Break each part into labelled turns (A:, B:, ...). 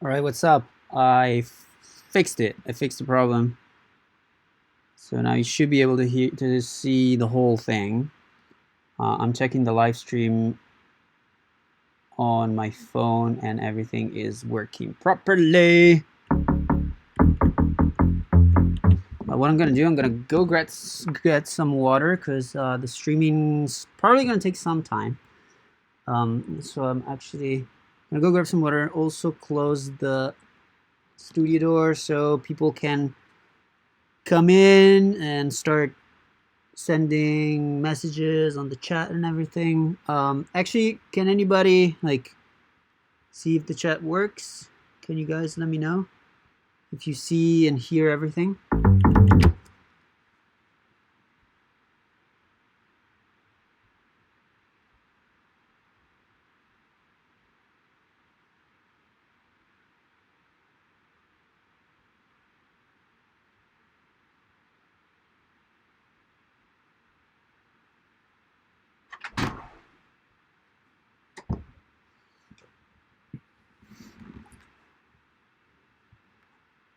A: All right, what's up? I fixed it. I fixed the problem. So now you should be able to see the whole thing. I'm checking the live stream on my phone and everything is working properly. What I'm gonna do, I'm gonna go get some water because the streaming's probably gonna take some time. So I'm actually gonna go grab some water. Also close the studio door so people can come in and start sending messages on the chat and everything. Actually, can anybody see if the chat works? Can you guys let me know if you see and hear everything?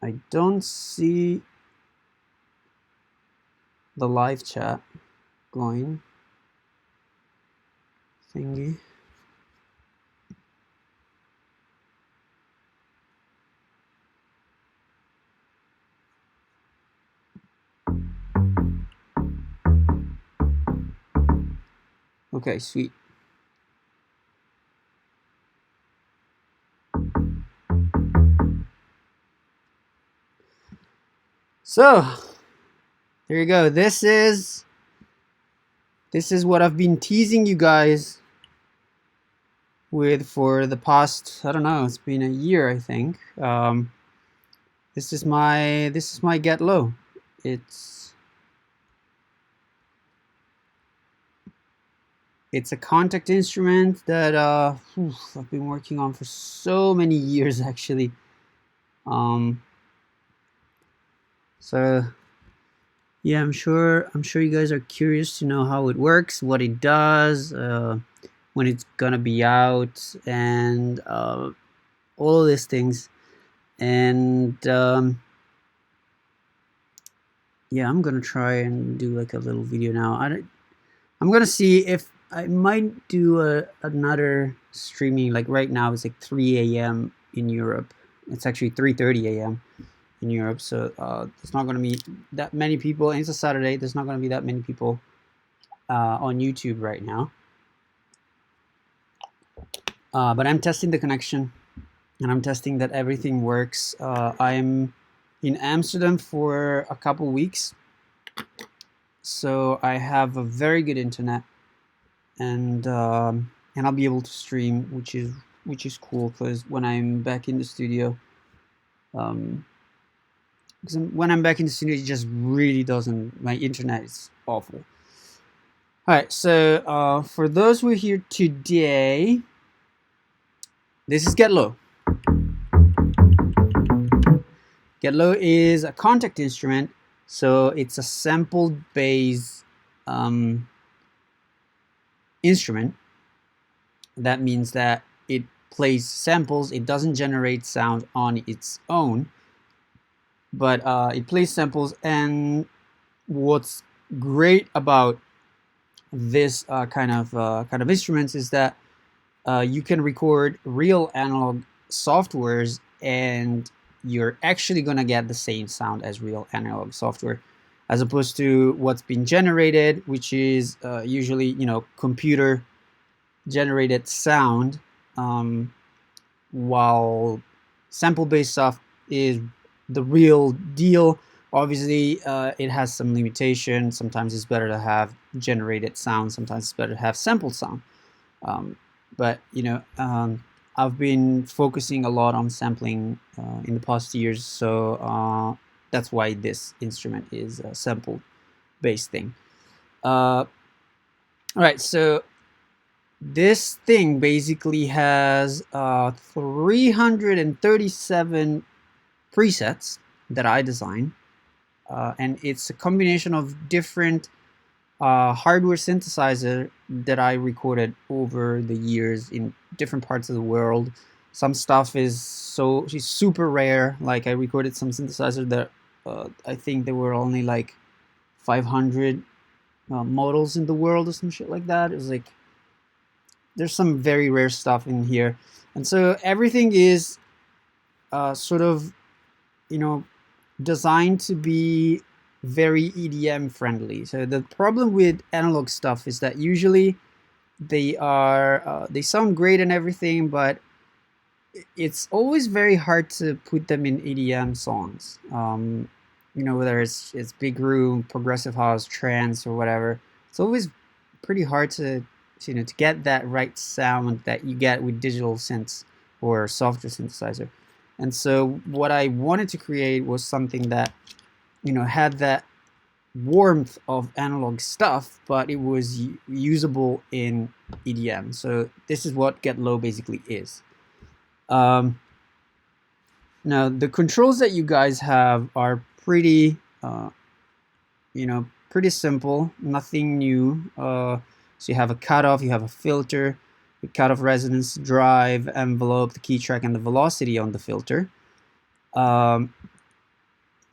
A: I don't see the live chat going thingy. Okay, sweet. So there you go. This is what I've been teasing you guys with for the past, I don't know, it's been a year, I think. This is my Getlow. It's a Kontakt instrument that I've been working on for so many years, actually. So yeah, I'm sure you guys are curious to know how it works, what it does, when it's gonna be out, and all of these things. And yeah, I'm gonna try and do like a little video now. I'm gonna see if I might do another streaming. Like right now, it's like 3 a.m. in Europe. It's actually 3:30 a.m. in Europe, so there's not gonna be that many people. And it's a Saturday. There's not gonna be that many people on YouTube right now. But I'm testing the connection, and I'm testing that everything works. I'm in Amsterdam for a couple weeks, so I have a very good internet, and I'll be able to stream, which is cool, because when I'm back in the studio, because when I'm back in the studio, it just really doesn't. My internet is awful. All right, so for those who are here today, this is Getlow. Getlow is a Kontakt instrument, so it's a sampled bass instrument. That means that it plays samples. It doesn't generate sound on its own, but it plays samples. And what's great about this kind of instruments is that you can record real analog softwares, and you're actually gonna get the same sound as real analog software, as opposed to what's been generated, which is usually computer generated sound, while sample-based stuff is the real deal. Obviously, it has some limitations. Sometimes it's better to have generated sound. Sometimes it's better to have sampled sound. But I've been focusing a lot on sampling in the past years, so that's why this instrument is a sample-based thing. All right, so this thing basically has 337 presets that I designed, and it's a combination of different hardware synthesizer that I recorded over the years in different parts of the world. Some stuff is super rare. Like I recorded some synthesizer that I think there were only like 500 models in the world or some shit like that. It was like, there's some very rare stuff in here, and so everything is sort of, you know, designed to be very EDM friendly. So the problem with analog stuff is that usually they sound great and everything, but it's always very hard to put them in EDM songs. You know, whether it's big room, progressive house, trance, or whatever. It's always pretty hard to get that right sound that you get with digital synths or software synthesizer. And so what I wanted to create was something that, you know, had that warmth of analog stuff, but it was usable in EDM. So this is what Getlow basically is. Now the controls that you guys have are pretty, you know, pretty simple, nothing new. So you have a cutoff, you have a filter, the cutoff resonance, drive, envelope, the key track, and the velocity on the filter.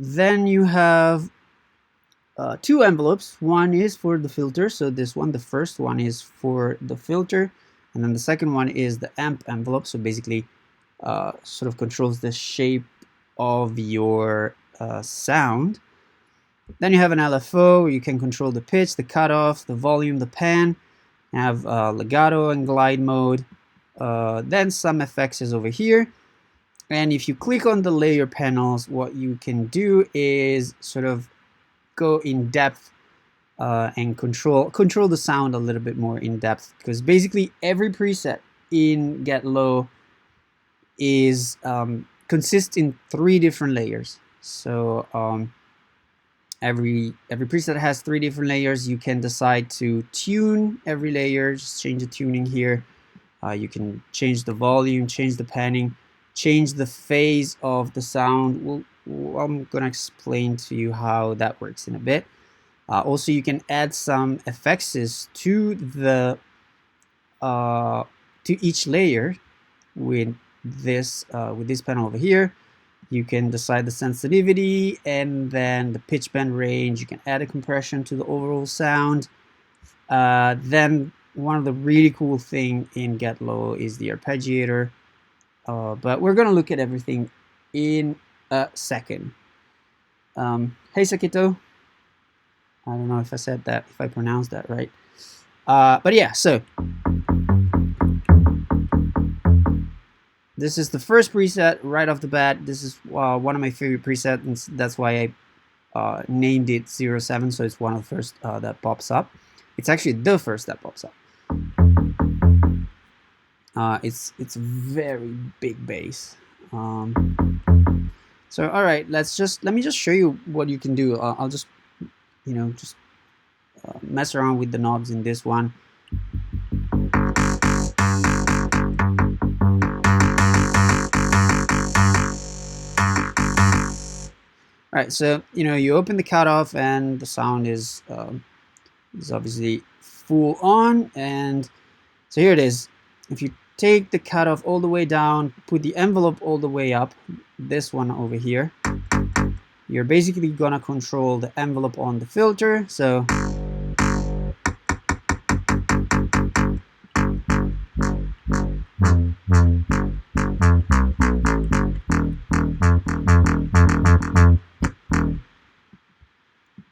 A: Then you have two envelopes. One is for the filter, so this one, the first one, is for the filter, and then the second one is the amp envelope, so basically sort of controls the shape of your sound. Then you have an LFO, where you can control the pitch, the cutoff, the volume, the pan. You have legato and glide mode. Then some effects is over here. And if you click on the layer panels, what you can do is sort of go in depth and control the sound a little bit more in depth, because basically every preset in Getlow is consists in 3 different layers. So every preset has 3 different layers. You can decide to tune every layer, just change the tuning here. You can change the volume, change the panning, change the phase of the sound. I'm gonna explain to you how that works in a bit. Also, you can add some effects to the to each layer with this panel over here. You can decide the sensitivity and then the pitch bend range. You can add a compression to the overall sound. Then one of the really cool thing in Getlow is the Arpeggiator. But we're gonna look at everything in a second. Hey Sakito. I don't know if I said that, if I pronounced that right. But yeah, so this is the first preset right off the bat. This is one of my favorite presets, and that's why I named it 07, so it's one of the first that pops up. It's actually the first that pops up. It's very big bass. So all right, let me just show you what you can do. I'll just, you know, just mess around with the knobs in this one. All right, so you know, you open the cutoff and the sound is obviously full on, and so here it is. If you take the cutoff all the way down, put the envelope all the way up, this one over here, you're basically gonna control the envelope on the filter. So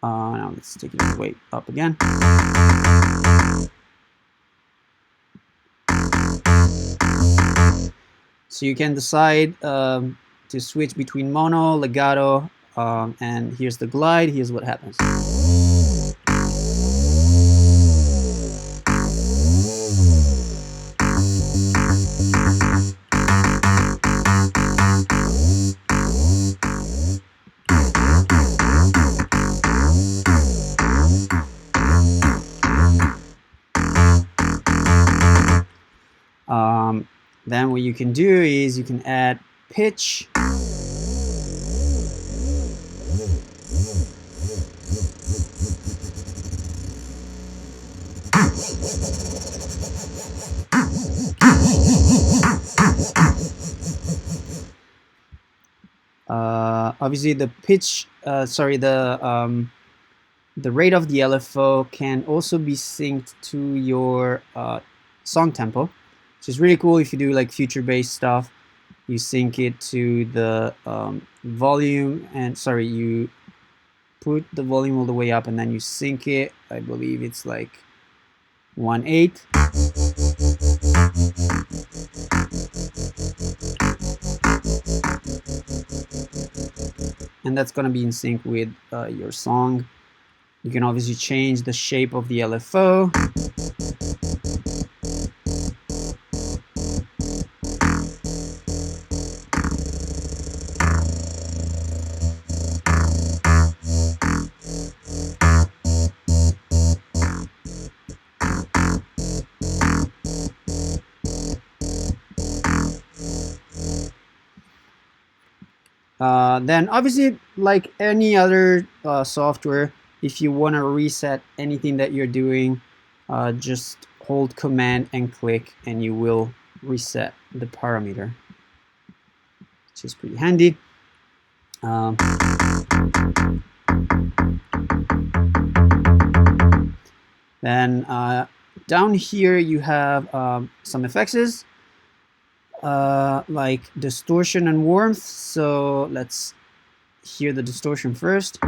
A: now let's take it way up again. So you can decide to switch between mono, legato, and here's the glide. Here's what happens. Then what you can do is you can add pitch. Obviously, the pitch, the rate of the LFO can also be synced to your song tempo, which is really cool if you do like future-based stuff. You sync it to the volume, and you put the volume all the way up, and then you sync it. I believe it's like 1/8. And that's going to be in sync with your song. You can obviously change the shape of the LFO. Then obviously, like any other software, if you want to reset anything that you're doing, just hold Command and click, and you will reset the parameter, which is pretty handy. Then down here you have some effects, like distortion and warmth. So let's hear the distortion first.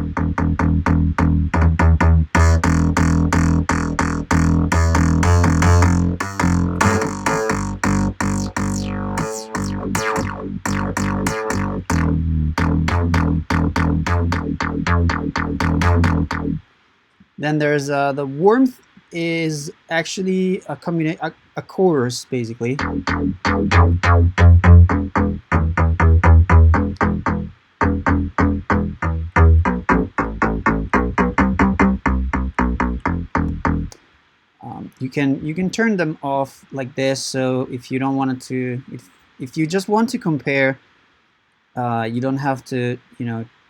A: Then there's the warmth is actually a chorus, basically. You can turn them off like this. So if you don't want to, if you just want to compare, you don't have to,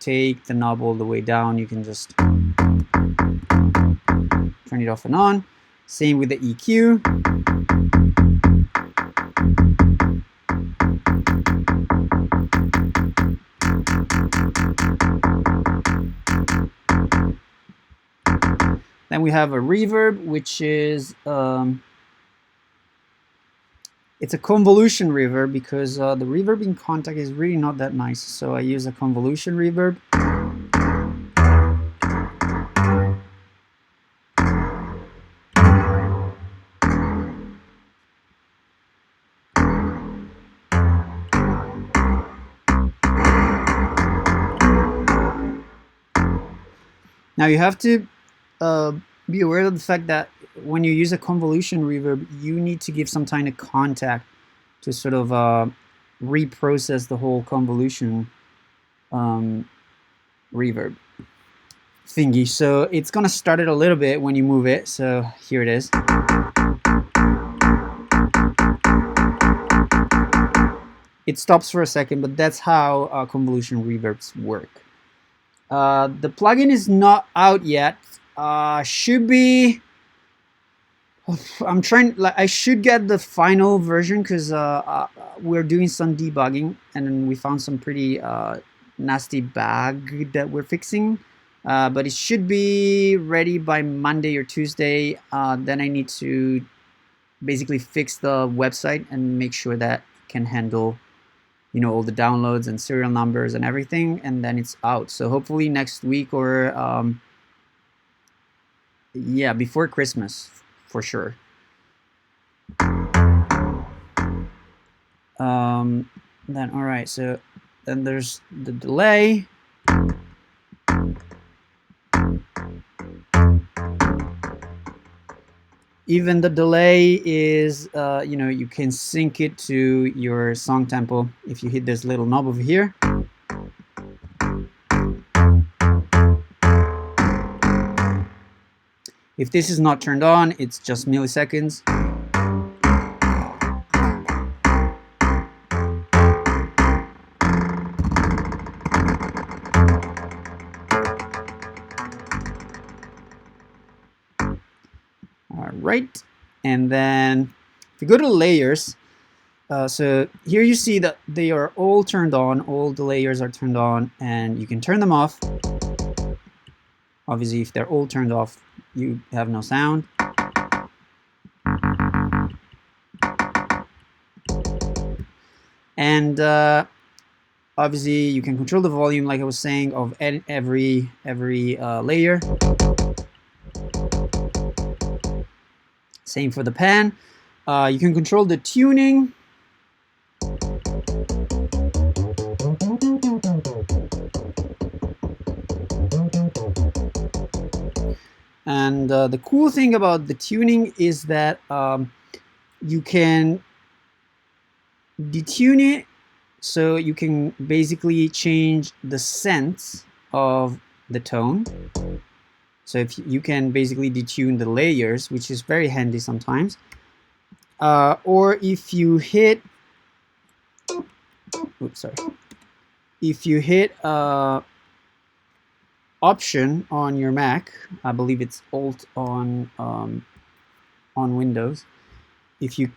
A: take the knob all the way down. You can just turn it off and on. Same with the EQ. Then we have a reverb, which is it's a convolution reverb, because the reverb in Kontakt is really not that nice. So I use a convolution reverb. Now you have to be aware of the fact that when you use a convolution reverb, you need to give some kind of contact to sort of reprocess the whole convolution reverb thingy. So it's gonna start it a little bit when you move it. So here it is. It stops for a second, but that's how convolution reverbs work. The plugin is not out yet. Should be. I'm trying. I should get the final version, because we're doing some debugging, and we found some pretty nasty bug that we're fixing. But it should be ready by Monday or Tuesday. Then I need to basically fix the website and make sure that it can handle, all the downloads and serial numbers and everything, and then it's out. So hopefully next week, or yeah, before Christmas for sure. Then all right, so then there's the delay. Even the delay is, you can sync it to your song tempo if you hit this little knob over here. If this is not turned on, it's just milliseconds. All right, and then if you go to layers, So here you see that they are all turned on, all the layers are turned on, and you can turn them off. Obviously, if they're all turned off, you have no sound. And obviously, you can control the volume, like I was saying, of every layer. Same for the pan. You can control the tuning. And the cool thing about the tuning is that you can detune it, so you can basically change the sense of the tone. So if you can basically detune the layers, which is very handy sometimes. Or if you hit, oops, sorry. If you hit Option on your Mac, I believe it's Alt on Windows. If you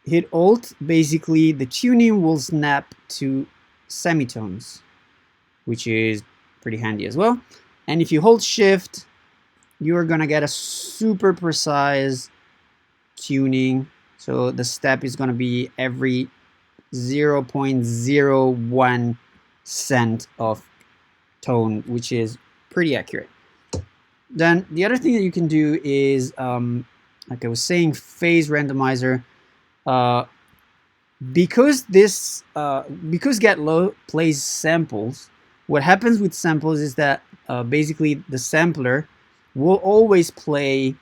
A: hit Alt, basically the tuning will snap to semitones, which is pretty handy as well. And if you hold Shift, you're gonna get a super precise tuning. So the step is gonna be every 0.01 cent of tone, which is pretty accurate. Then the other thing that you can do is, like I was saying, phase randomizer. Because Getlow plays samples, what happens with samples is that basically the sampler will always play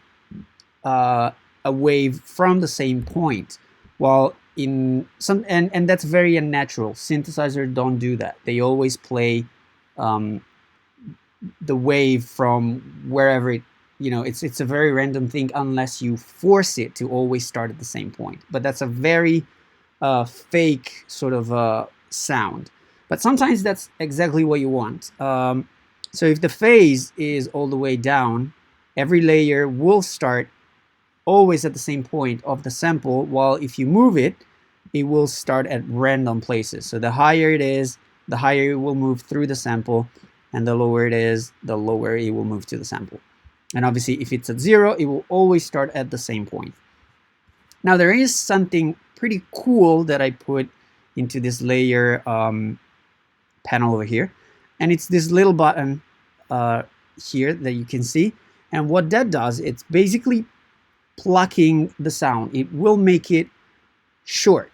A: a wave from the same point, while in some and that's very unnatural. Synthesizers don't do that. They always play the wave from wherever it, it's a very random thing unless you force it to always start at the same point. But that's a very fake sort of sound. But sometimes that's exactly what you want. So if the phase is all the way down, every layer will start always at the same point of the sample, while if you move it, it will start at random places. So the higher it is, the higher it will move through the sample, and the lower it is, the lower it will move to the sample. And obviously, if it's at 0, it will always start at the same point. Now, there is something pretty cool that I put into this layer panel over here, and it's this little button here that you can see. And what that does, it's basically plucking the sound. It will make it short.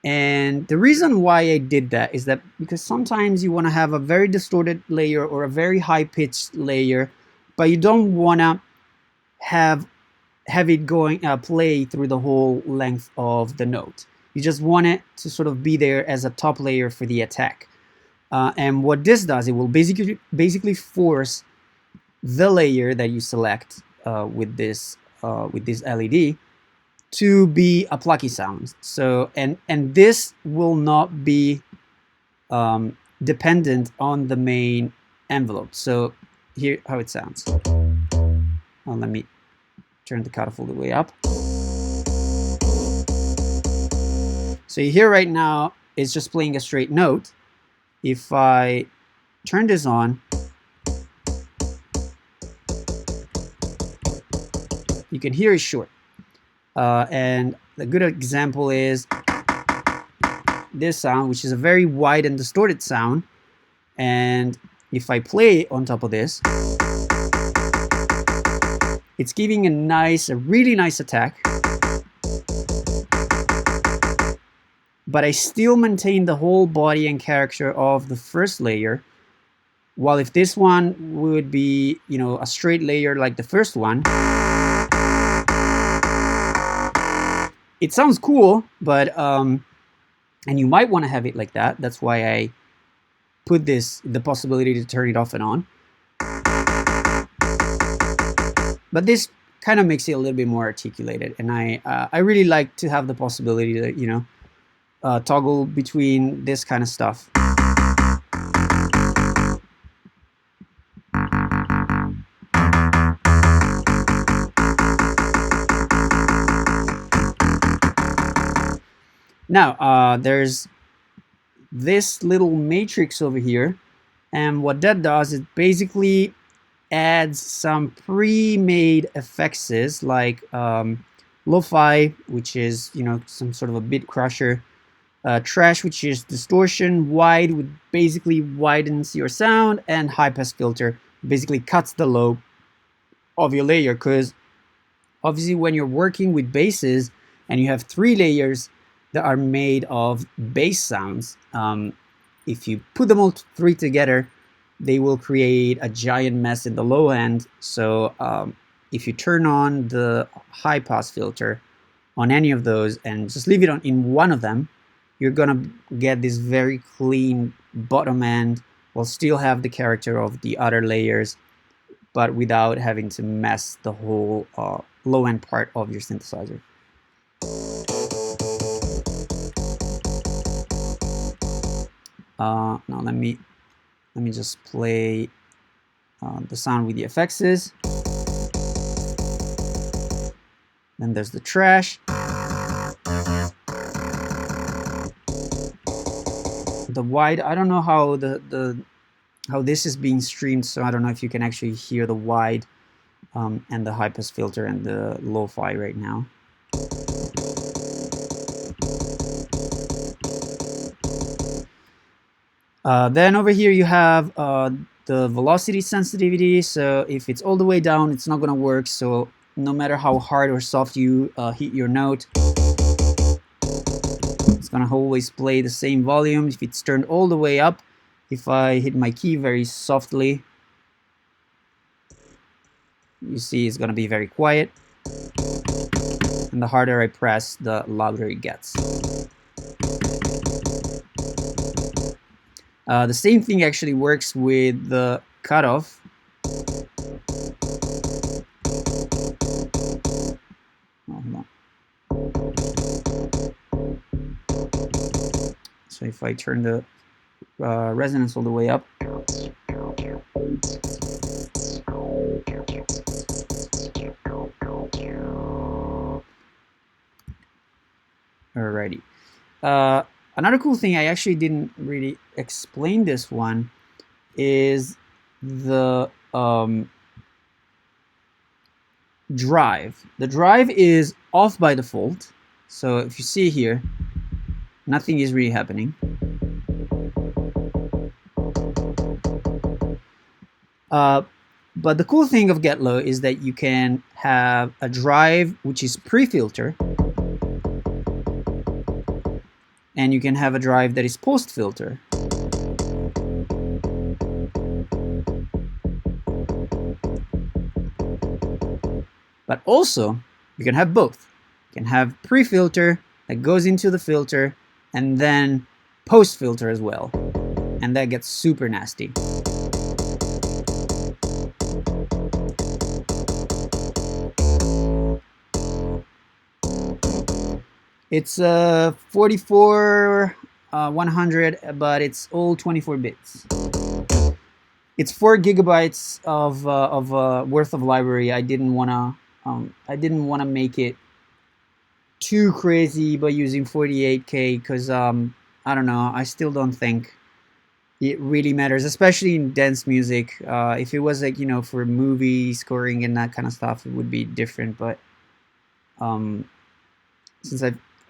A: And the reason why I did that is that because sometimes you want to have a very distorted layer or a very high-pitched layer, but you don't want to have it going play through the whole length of the note. You just want it to sort of be there as a top layer for the attack. And what this does, it will basically force the layer that you select with this LED to be a plucky sound. So and this will not be dependent on the main envelope. So here how it sounds. Let me turn the cutoff all the way up. So you hear right now it's just playing a straight note. If I turn this on, you can hear it's short. And a good example is this sound, which is a very wide and distorted sound. And if I play on top of this, it's giving a really nice attack. But I still maintain the whole body and character of the first layer. While if this one would be, a straight layer like the first one, it sounds cool, but and you might want to have it like that. That's why I put the possibility to turn it off and on. But this kind of makes it a little bit more articulated, and I really like to have the possibility to toggle between this kind of stuff. Now, there's this little matrix over here, and what that does is basically adds some pre-made effects like lo-fi, which is some sort of a bit crusher, trash, which is distortion, wide, which basically widens your sound, and high pass filter basically cuts the low of your layer. Because obviously when you're working with basses and you have 3 layers that are made of bass sounds, if you put them all 3 together, they will create a giant mess in the low end. So if you turn on the high pass filter on any of those and just leave it on in one of them, you're gonna get this very clean bottom end while still have the character of the other layers, but without having to mess the whole low end part of your synthesizer. Now let me just play the sound with the effects. Then there's the trash. The wide, I don't know how how this is being streamed, so I don't know if you can actually hear the wide and the high pass filter and the lo-fi right now. Then over here you have the velocity sensitivity. So if it's all the way down, it's not going to work. So no matter how hard or soft you hit your note, it's going to always play the same volume. If it's turned all the way up, if I hit my key very softly, you see it's going to be very quiet. And the harder I press, the louder it gets. The same thing actually works with the cutoff. So if I turn the resonance all the way up, alrighty. Another cool thing, I actually didn't really explain this one, is the drive. The drive is off by default. So if you see here, nothing is really happening. But the cool thing of Getlow is that you can have a drive which is pre-filter, and you can have a drive that is post-filter. But also, you can have both. You can have pre-filter that goes into the filter, and then post-filter as well. And that gets super nasty. It's 44 100, but it's all 24 bits. It's 4 gigabytes of worth of library. I didn't wanna make it too crazy by using 48K because I don't know. I still don't think it really matters, especially in dance music. If it was like for movie scoring and that kind of stuff, it would be different. But since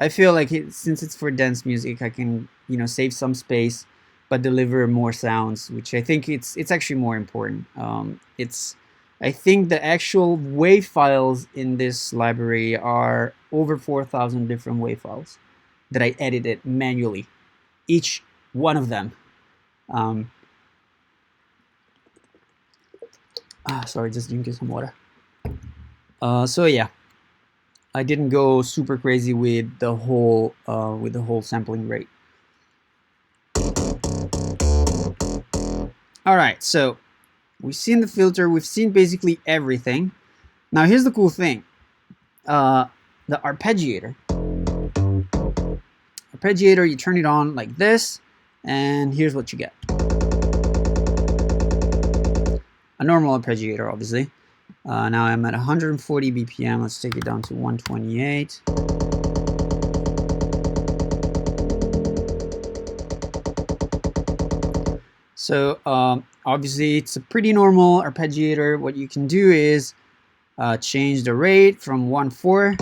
A: I feel like since it's for dance music, I can save some space, but deliver more sounds, which I think it's actually more important. I think the actual WAV files in this library are over 4,000 different WAV files that I edited manually, each one of them. Sorry, just drinking some water. So yeah. I didn't go super crazy with the whole sampling rate. All right, so we've seen the filter, we've seen basically everything. Now here's the cool thing: the arpeggiator. Arpeggiator, you turn it on like this, and here's what you get: a normal arpeggiator, obviously. Now I'm at 140 BPM. Let's take it down to 128. So obviously it's a pretty normal arpeggiator. What you can do is change the rate from 1/4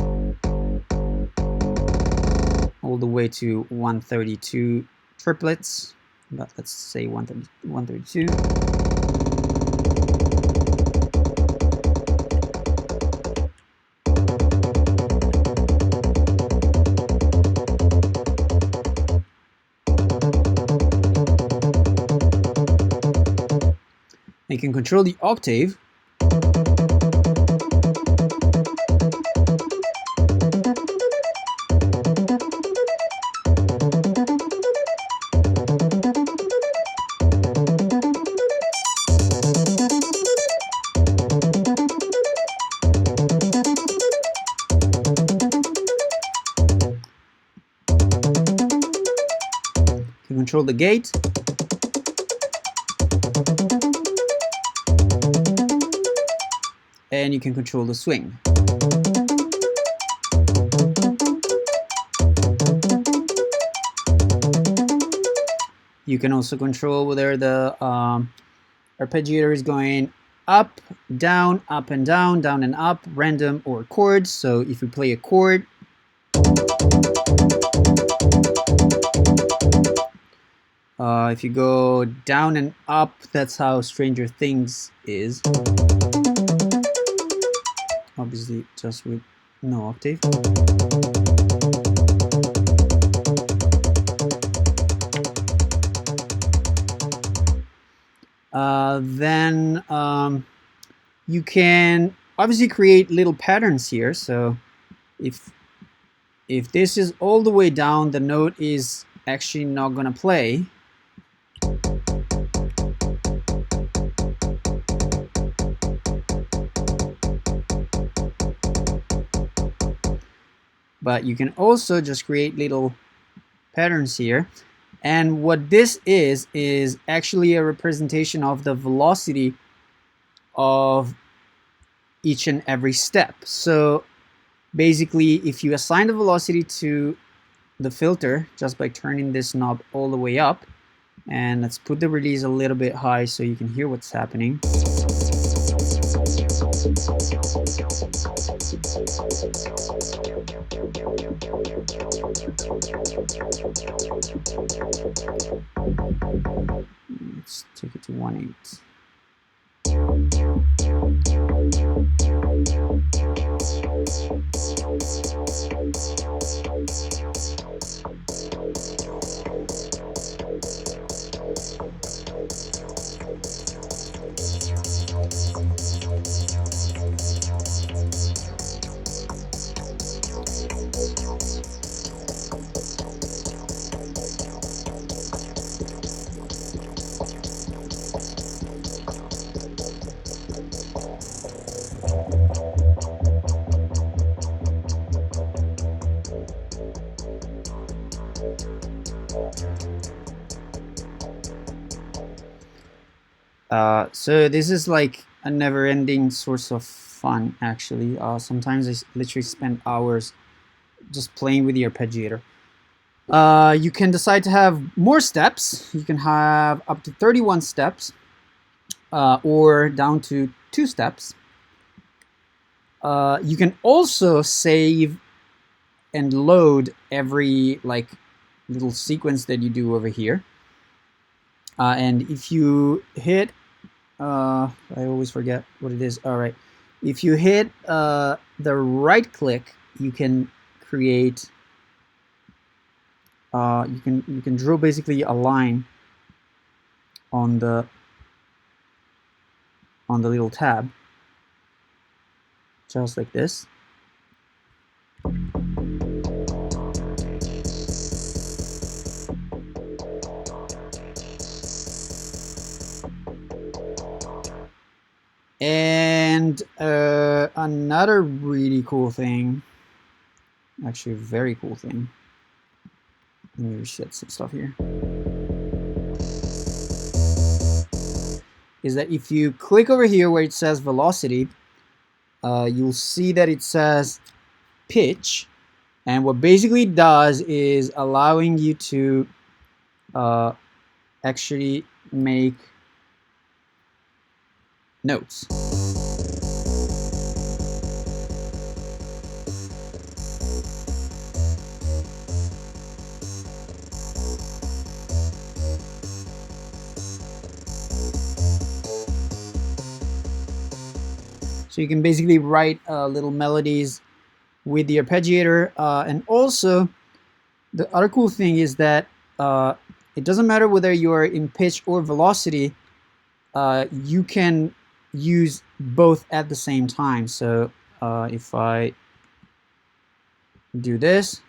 A: all the way to 132 triplets, but let's say 132. You can control the octave. You can control the gate. And you can control the swing. You can also control whether the arpeggiator is going up, down, up and down, down and up, random, or chords. So if you play a chord, if you go down and up, that's how Stranger Things is. Obviously just with no octave. Then you can obviously create little patterns here. So if this is all the way down, the note is actually not gonna play. But you can also just create little patterns here. And what this is actually a representation of the velocity of each and every step. So basically, if you assign the velocity to the filter just by turning this knob all the way up, and let's put the release a little bit high so you can hear what's happening. Let's take it to 1/8. So this is like a never-ending source of fun, actually. Sometimes I literally spend hours just playing with the arpeggiator. You can decide to have more steps. You can have up to 31 steps, or down to 2 steps. You can also save and load every like little sequence that you do over here. And if you hit, I always forget what it is. All right, if you hit the right click, you can create. You can draw basically a line on the little tab, just like this. And another really cool thing, actually a very cool thing, let me reset some stuff here, is that if you click over here where it says velocity, you'll see that it says pitch, and what basically it does is allowing you to actually make notes. So you can basically write little melodies with the arpeggiator, and also the other cool thing is that it doesn't matter whether you're in pitch or velocity, you can use both at the same time. So if I do this,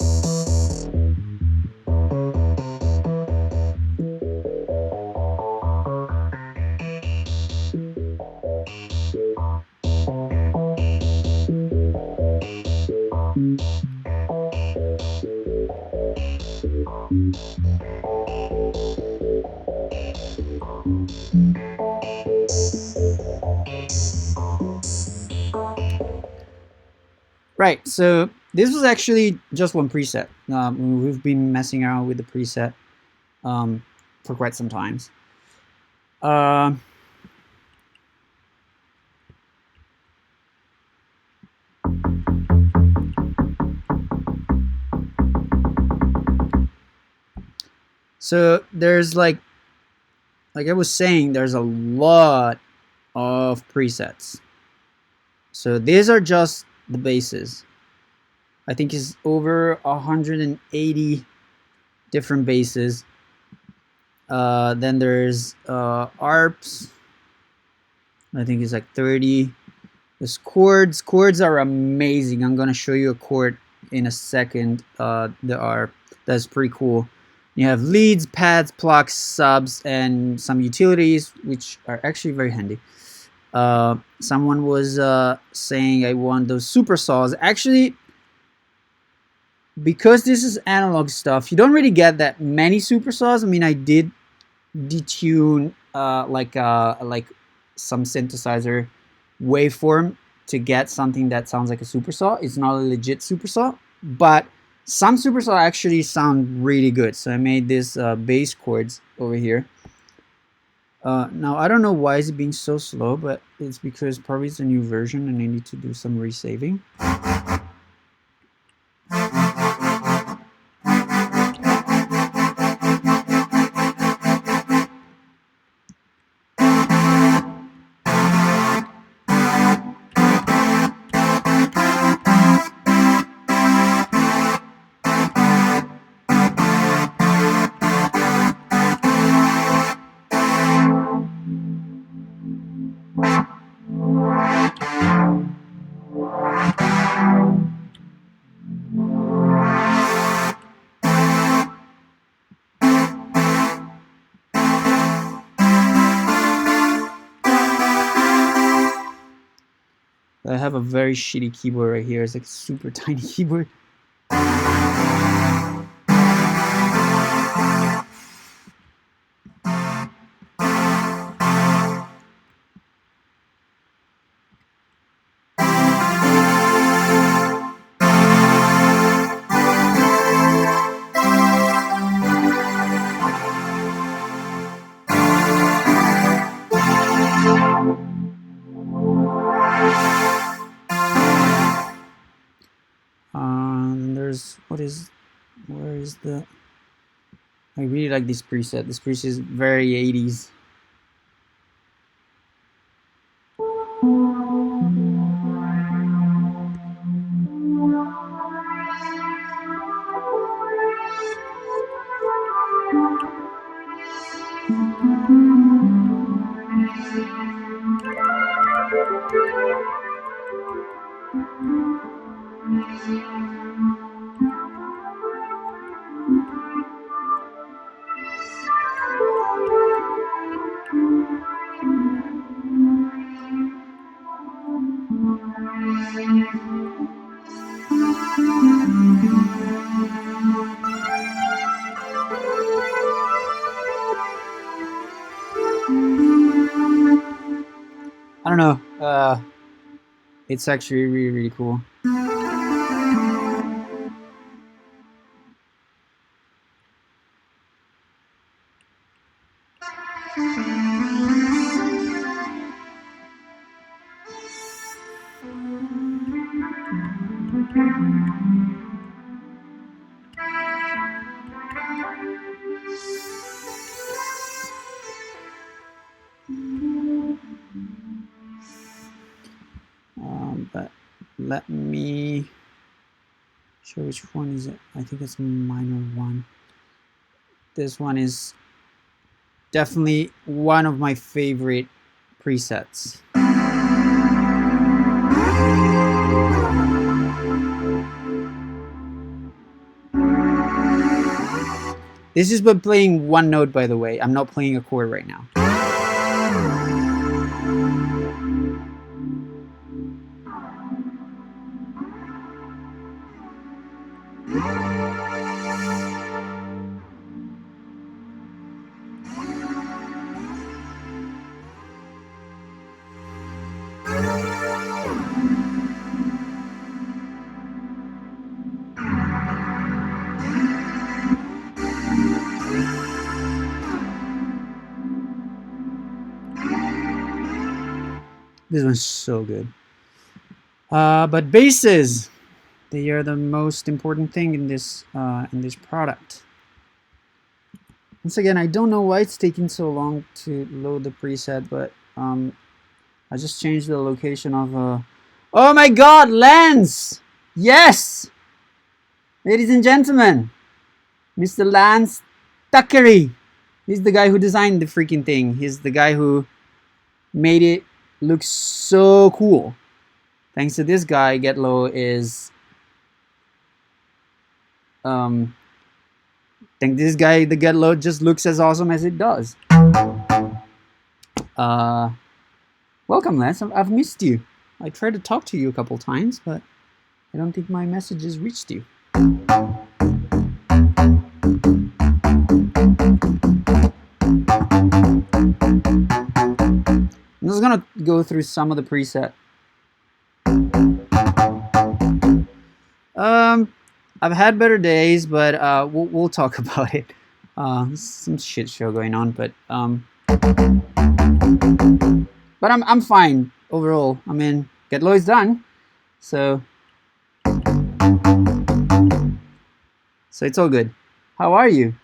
A: right, so this was actually just one preset. We've been messing around with the preset for quite some times. So there's like I was saying, there's a lot of presets. So these are just the basses. I think it's over 180 different basses. Then there's arps. I think it's like 30. There's chords. Chords are amazing. I'm gonna show you a chord in a second. That's pretty cool. You have leads, pads, plucks, subs, and some utilities, which are actually very handy. Someone was saying I want those super saws. Actually, because this is analog stuff, you don't really get that many super saws. I mean, I did detune like some synthesizer waveform to get something that sounds like a super saw. It's not a legit super saw, but some super saw actually sound really good. So I made this bass chords over here. Now I don't know why is it being so slow, but it's because probably it's a new version and I need to do some resaving. I have a very shitty keyboard right here. It's like a super tiny keyboard. Where is the, I really like this preset. This preset is very 80s. I don't know. It's actually really, really cool. But let me show which one is it. I think it's minor 1. This one is definitely one of my favorite presets. This is but playing one note, by the way. I'm not playing a chord right now. This one's so good. But basses, they are the most important thing in this product. Once again, I don't know why it's taking so long to load the preset, but I just changed the location of oh my god, Lance! Yes! Ladies and gentlemen, Mr. Lance Tuckery. He's the guy who designed the freaking thing. He's the guy who made it look so cool. Thanks to this guy, Getlow is thank this guy, the Getlow just looks as awesome as it does. Welcome, Lance. I've missed you. I tried to talk to you a couple times, but I don't think my messages reached you. I'm just gonna go through some of the preset. I've had better days, but we'll talk about it. Some shit show going on, but I'm fine overall. I mean, Getlow is done, so it's all good. How are you?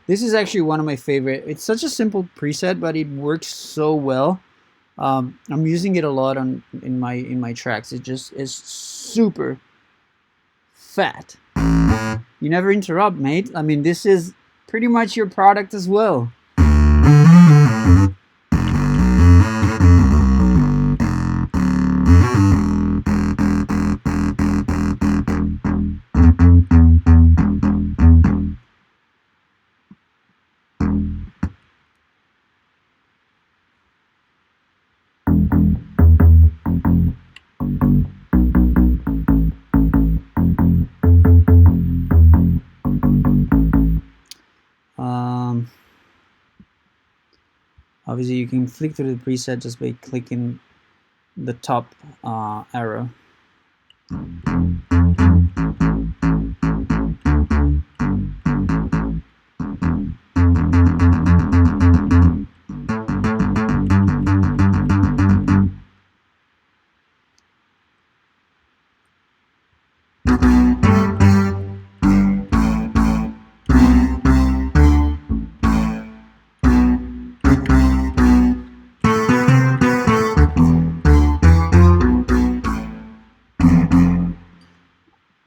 A: This is actually one of my favorite. It's such a simple preset, but it works so well. I'm using it a lot in my tracks. It just is super fat. You never interrupt, mate. I mean, this is pretty much your product as well. Obviously, you can flick through the preset just by clicking the top arrow.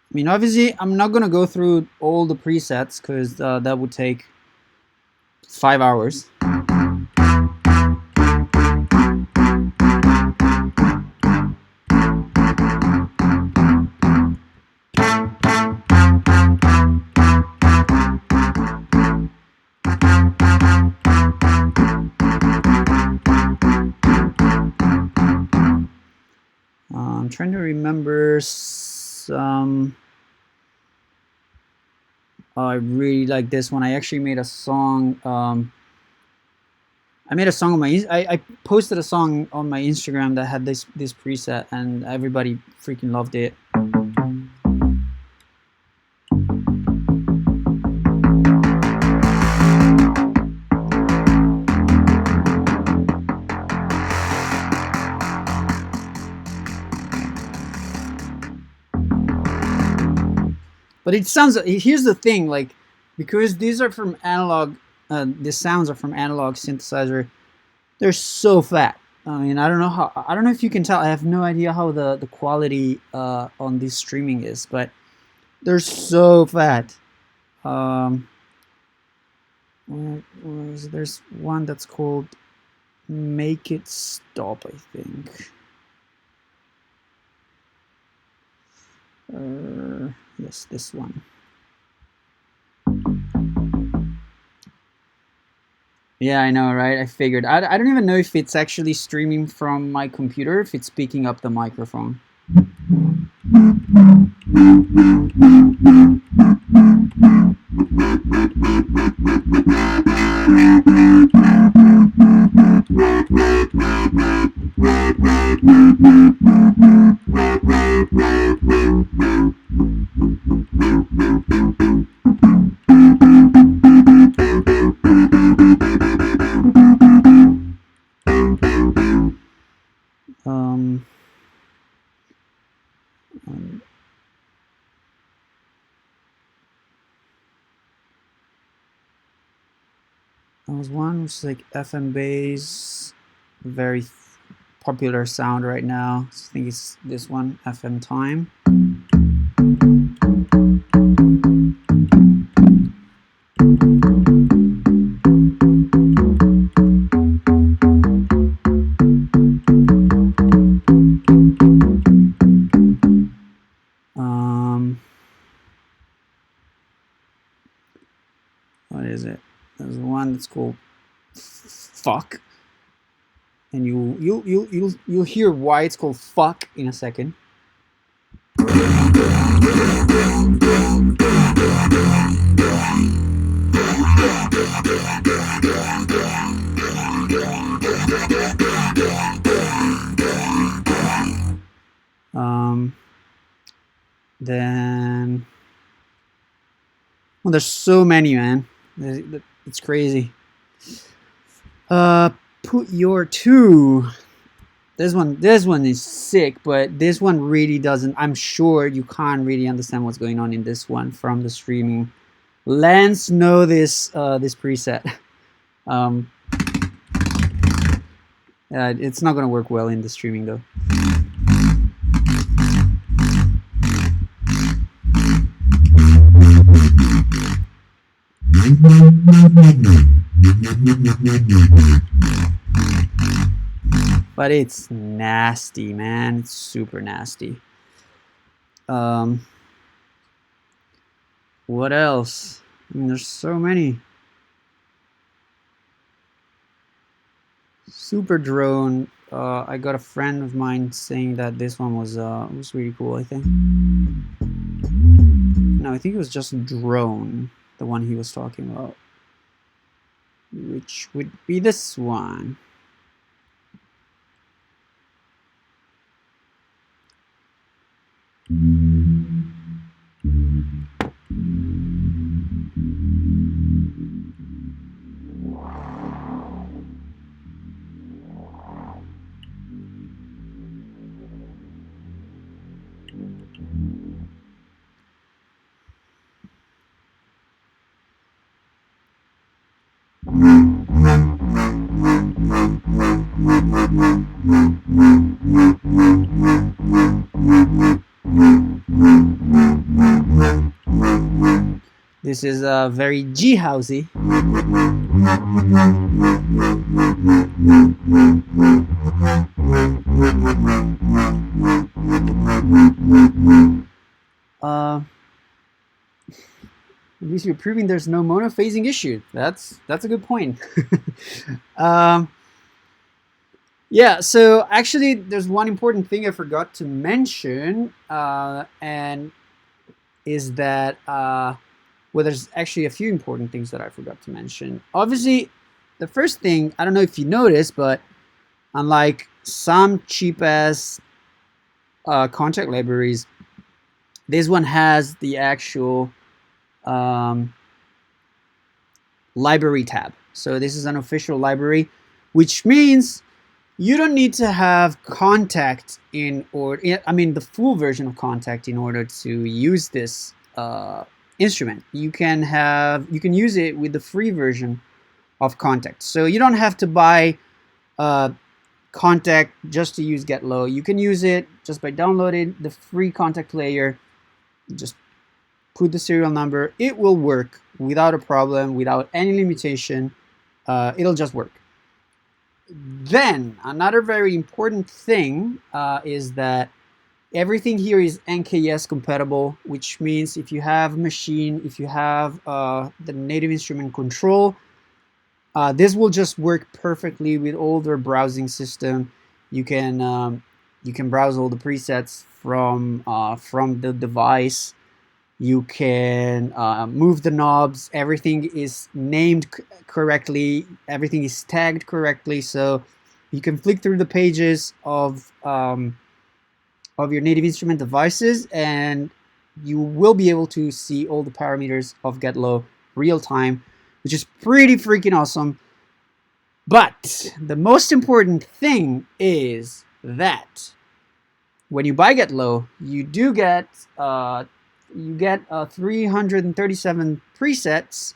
A: I mean, obviously, I'm not going to go through all the presets because that would take 5 hours. I'm trying to remember some I really like this one. I actually made a song. I made a song on my. I posted a song on my Instagram that had this preset, and everybody freaking loved it. But it sounds. Here's the thing, like, because these are from analog. The sounds are from analog synthesizer. They're so fat. I mean, I don't know how. I don't know if you can tell. I have no idea how the quality on this streaming is, but they're so fat. There's one that's called "Make It Stop," I think. Yes, this one. Yeah, I know, right? I figured. I don't even know if it's actually streaming from my computer, if it's picking up the microphone. There was one which is like FM bass, very popular sound right now. I think it's this one, FM time. What is it? There's one that's called "Fuck," and you'll hear why it's called "Fuck" in a second. Then, well, there's so many, man. It's crazy. Put your two. This one is sick, but this one really doesn't. I'm sure you can't really understand what's going on in this one from the streaming. Lance know this this preset. It's not gonna work well in the streaming though. But it's nasty, man. It's super nasty. What else? I mean, there's so many. Super drone. I got a friend of mine saying that this one was really cool, I think. No, I think it was just drone, the one he was talking about, which would be this one. This is very G-housey. At least you're proving there's no monophasing issue. That's a good point. Yeah, so actually there's one important thing I forgot to mention, and is that Well, there's actually a few important things that I forgot to mention. Obviously, the first thing, I don't know if you noticed, but unlike some cheap ass Kontakt libraries, this one has the actual library tab. So this is an official library, which means you don't need to have Kontakt in order, I mean the full version of Kontakt in order to use this instrument. You can use it with the free version of Kontakt. So you don't have to buy Kontakt just to use Getlow. You can use it just by downloading the free Kontakt player. Just put the serial number. It will work without a problem, without any limitation. It'll just work. Then another very important thing is that everything here is NKS compatible, which means if you have a machine, if you have the native instrument control, this will just work perfectly with all their browsing system. You can browse all the presets from the device. You can move the knobs. Everything is named correctly. Everything is tagged correctly. So you can flick through the pages of your native instrument devices, and you will be able to see all the parameters of Getlow real time, which is pretty freaking awesome. But the most important thing is that when you buy Getlow, you do get 337 presets,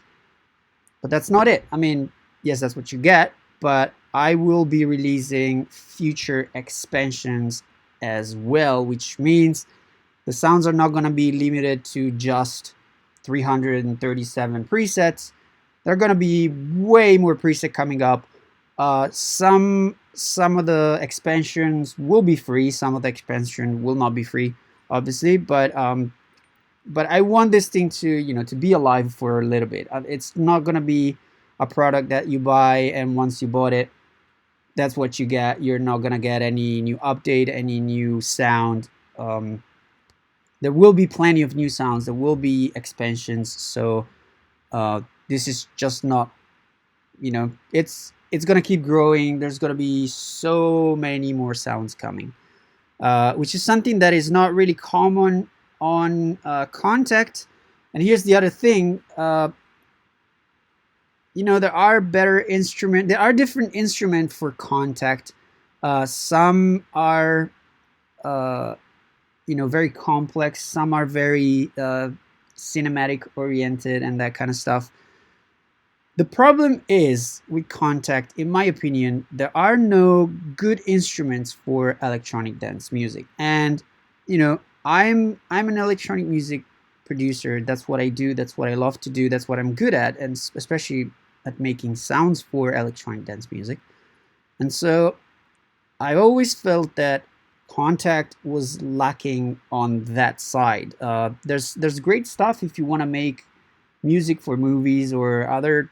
A: but that's not it. I mean, yes, that's what you get, but I will be releasing future expansions as well, which means the sounds are not going to be limited to just 337 presets. There are going to be way more presets coming up. Some of the expansions will be free. Some of the expansion will not be free, obviously, but I want this thing to to be alive for a little bit. It's not gonna be a product that you buy and once you bought it, that's what you get. You're not gonna get any new update, any new sound. There will be plenty of new sounds. There will be expansions. So this is just not, it's gonna keep growing. There's gonna be so many more sounds coming, which is something that is not really common on Kontakt. And here's the other thing, there are different instruments for Kontakt. Some are very complex, some are very cinematic oriented and that kind of stuff. The problem is with Kontakt, in my opinion, there are no good instruments for electronic dance music. And I'm an electronic music producer. That's what I do. That's what I love to do. That's what I'm good at, and especially at making sounds for electronic dance music. And so I always felt that Kontakt was lacking on that side. There's great stuff if you want to make music for movies or other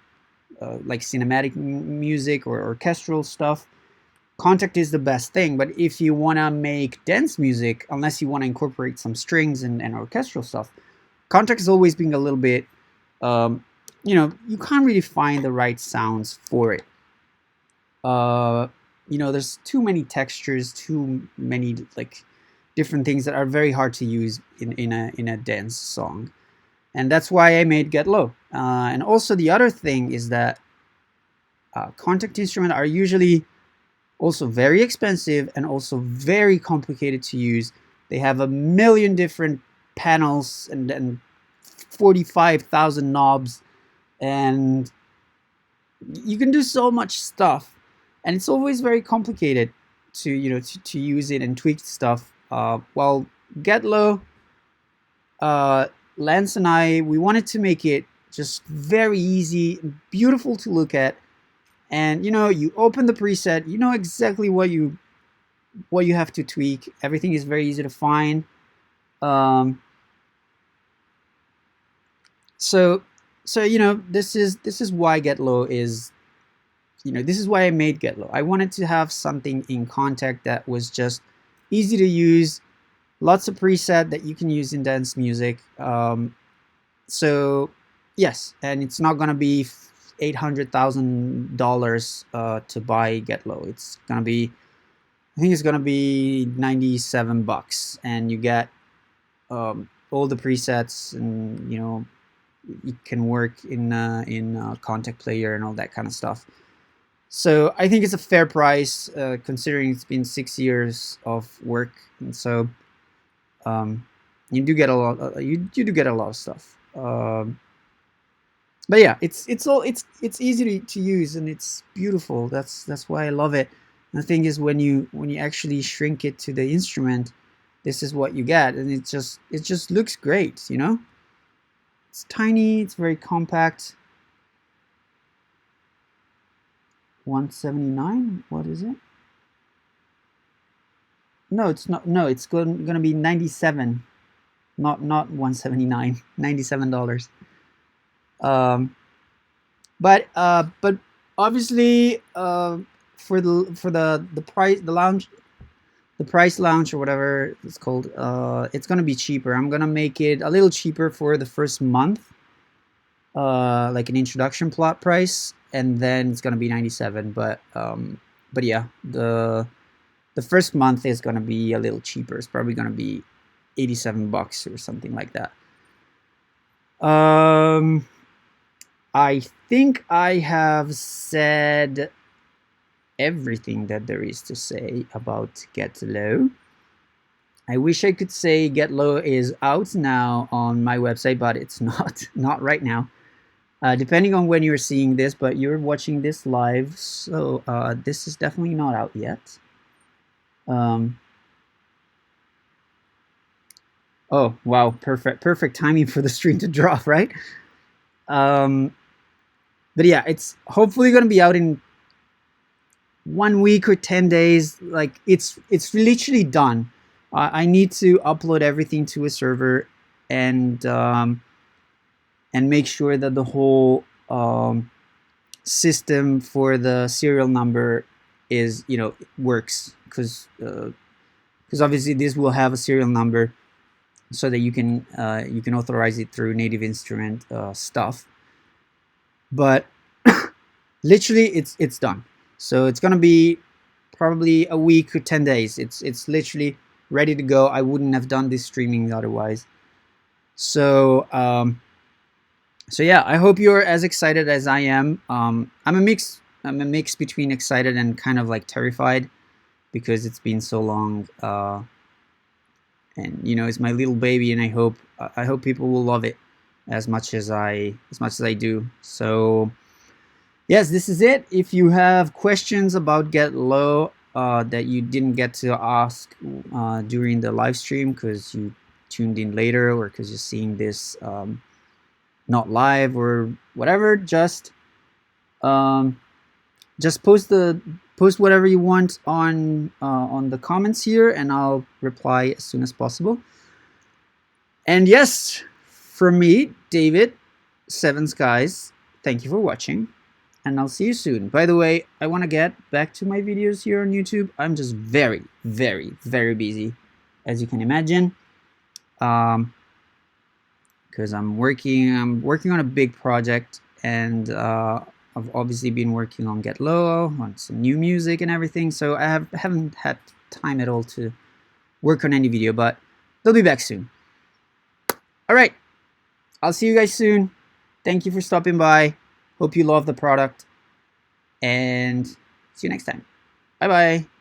A: like cinematic music or orchestral stuff. Kontakt is the best thing, but if you want to make dance music, unless you want to incorporate some strings and orchestral stuff, Kontakt has always been a little bit, you can't really find the right sounds for it. There's too many textures, too many like different things that are very hard to use in a dance song, and that's why I made Getlow. And also the other thing is that Kontakt instruments are usually also very expensive and also very complicated to use. They have a million different panels and 45,000 knobs, and you can do so much stuff, and it's always very complicated to to use it and tweak stuff. While Getlow, Lance and I, we wanted to make it just very easy, beautiful to look at. And you open the preset, you know exactly what you have to tweak. Everything is very easy to find. So this is why Getlow is, this is why I made Getlow. I wanted to have something in Kontakt that was just easy to use, lots of preset that you can use in dance music. So Yes, and it's not gonna be $800,000 to buy Getlow. It's gonna be, I think it's gonna be 97 bucks, and you get all the presets, and you know, you can work in Kontakt Player and all that kind of stuff. So I think it's a fair price, considering it's been 6 years of work, and so you do get a lot. You do get a lot of stuff. But yeah, it's easy to use, and it's beautiful. That's why I love it. And the thing is, when you actually shrink it to the instrument, this is what you get, and it just looks great. You know, it's tiny. It's very compact. 179. What is it? No, it's not. No, it's gonna be 97. Not 179. $97. But obviously, for the price, the price launch, or whatever it's called, it's gonna be cheaper. I'm gonna make it a little cheaper for the first month, like an introduction plot price, and then it's gonna be 97. But yeah, the first month is gonna be a little cheaper. It's probably gonna be 87 bucks or something like that. I think I have said everything that there is to say about Getlow. I wish I could say Getlow is out now on my website, but it's not right now. Depending on when you're seeing this, but you're watching this live, so this is definitely not out yet. Oh wow, perfect timing for the stream to drop, right? But yeah, it's hopefully going to be out in 1 week or 10 days. Like it's literally done. I need to upload everything to a server, and make sure that the whole system for the serial number is, you know, works, because obviously this will have a serial number, so that you can authorize it through native instrument stuff. But literally it's done. So it's gonna be probably a week or 10 days. It's literally ready to go. I wouldn't have done this streaming otherwise. So so yeah, I hope you're as excited as I am. I'm a mix between excited and kind of like terrified, because it's been so long, and you know, it's my little baby, and I hope people will love it as much as I do. So yes, this is it. If you have questions about Getlow that you didn't get to ask during the live stream because you tuned in later, or because you're seeing this not live or whatever, just post whatever you want on the comments here, and I'll reply as soon as possible. And yes, from me, David, Seven Skies, thank you for watching, and I'll see you soon. By the way, I want to get back to my videos here on YouTube. I'm just very, very, very busy, as you can imagine, because I'm working on a big project, and I've obviously been working on Getlow, on some new music and everything, so I haven't had time at all to work on any video, but they'll be back soon. All right, I'll see you guys soon. Thank you for stopping by. Hope you love the product, and see you next time. Bye bye.